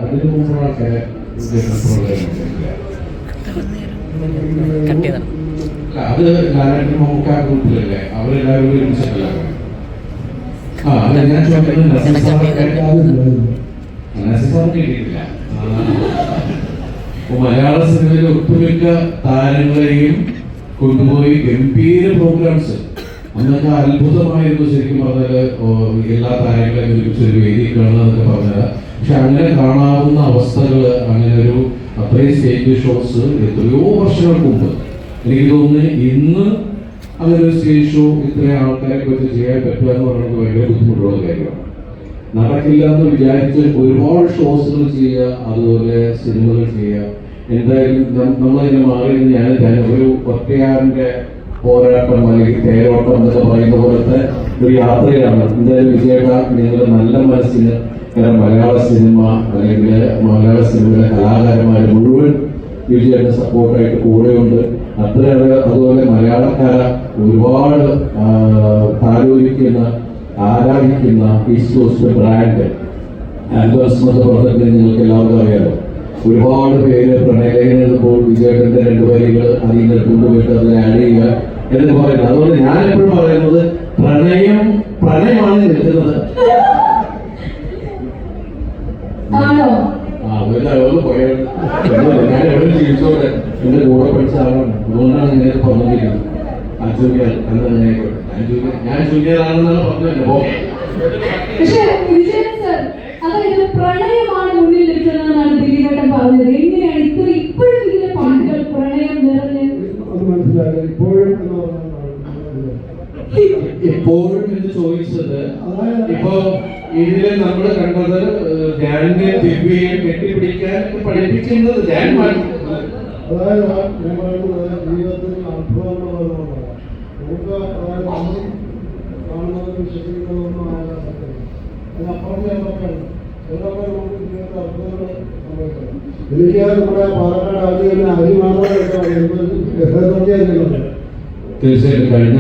അതിന് മുമ്പുള്ള ആൾക്കാരെ അത് ലാലേട്ടൻ മമ്മൂക്ക ഗ്രൂപ്പിലല്ലേ അവരെല്ലാവരും ഒരുമിച്ചിട്ടല്ല. അത് ഞാൻ കിട്ടിയിട്ടില്ല. മലയാള സിനിമയിലെ ഒട്ടുമിക്ക താരങ്ങളെയും കൊണ്ടുപോയി ഗംഭീര പ്രോഗ്രാംസ് അന്നൊക്കെ അത്ഭുതമായിരുന്നു. ശരിക്കും പറഞ്ഞാല് എല്ലാ താരങ്ങളെയും ഒരുമിച്ചൊരു വേദി കാണുക എന്നൊക്കെ പറഞ്ഞത്. പക്ഷെ അങ്ങനെ കാണാവുന്ന അവസ്ഥകൾ, അങ്ങനെ ഒരു അത്രയും സ്റ്റേജ് ഷോസ് എത്രയോ വർഷങ്ങൾക്ക് മുമ്പ് എനിക്ക് തോന്നുന്നു ഇന്ന് അങ്ങനെ ഒരു സ്റ്റേജ് ഷോ ഇത്രയും ആൾക്കാരെ വെച്ച് ചെയ്യാൻ പറ്റുക എന്ന് പറയുന്നത് ഭയങ്കര ബുദ്ധിമുട്ടുള്ള കാര്യമാണ്. നടക്കില്ല എന്ന് വിചാരിച്ച് ഒരുപാട് ഷോസുകൾ ചെയ്യുക, അതുപോലെ സിനിമകൾ ചെയ്യുക. എന്തായാലും നമ്മളതിനെ മാറി ഞാൻ ഒരു ഒറ്റയാറിന്റെ പോരാട്ടം അല്ലെങ്കിൽ തേരോട്ടം എന്നൊക്കെ പറയുന്ന പോലത്തെ ഒരു യാത്രയാണ്. എന്തായാലും വിജയേട്ട നിങ്ങളുടെ നല്ല മനസ്സിന് മലയാള സിനിമ അല്ലെങ്കിൽ മലയാള സിനിമയിലെ കലാകാരന്മാർ മുഴുവൻ വിജയേട്ടന് സപ്പോർട്ടായിട്ട് കൂടെയുണ്ട്. അത്രയേറെ അതുപോലെ മലയാളക്കാര ഒരുപാട് താലോലിക്കുന്ന ആരാധിക്കുന്ന ഈസ്റ്റ് കോസ്റ്റ് ബ്രാൻഡ് ആൽബംസ് എന്നൊക്കെ പറഞ്ഞിട്ട് നിങ്ങൾക്ക് എല്ലാവർക്കും അറിയാലോ. ഒരുപാട് പേര് പ്രണയലേഖനം എഴുതുമ്പോൾ വിജയേട്ടന്റെ 2 വരികൾ അതിൽ നിന്ന് കൊണ്ടുപോയിട്ട് അതിൽ ആഡ് ചെയ്യുക എന്ന് പറയുന്നത്. അതുകൊണ്ട് ഞാൻ എപ്പോഴും പറയുന്നത് പ്രണയമാണ് നിൽക്കുന്നത്. ഞാൻ എവിടെ ജീവിച്ചോട്ടെ എന്റെ കൂടെ പഠിച്ച ആളാണ്. അതുകൊണ്ടാണ് ഇങ്ങനെ പറഞ്ഞിരിക്കുന്നത്. ഞാൻ ജൂനിയറാണെന്നാണ് പറഞ്ഞത്. അതായത് പ്രണയമാണ് മുന്നിൽ നിൽക്കുന്നതെന്നാണ് ദിലീപേട്ടൻ പറഞ്ഞത്. എങ്ങനെയാണ് ഇപ്പോഴും ഇതിലെ പാട്ടുകൾ പ്രണയം നിറഞ്ഞ് ഇപ്പോഴും എന്ന് ചോദിച്ചത്, ഇപ്പൊ ഇതില് നമ്മൾ കണ്ടത് ധ്യാനിനെ ദിവ്യയെ കെട്ടിപ്പിടിക്കാൻ പഠിപ്പിക്കുന്നത് ധ്യാൻ മാറ്റി. അതായത് ഞാൻ പറയുന്നത് ജീവിതത്തിൽ അത്ഭുതങ്ങളുള്ളതാണ്. നമുക്ക് കാണുന്നതും വിശ്വസിക്കുന്നതൊന്നും ആകാൻ പറ്റില്ല. അതിനപ്പുറം എന്തൊക്കെയാണ് നമുക്ക് ജീവിതത്തിൽ അത്ഭുതങ്ങൾ സംഭവിക്കണം. എനിക്ക് നമ്മുടെ പാലക്കാട് ആദ്യം അരി മാത്രമേ തീർച്ചയായിട്ടും കഴിഞ്ഞ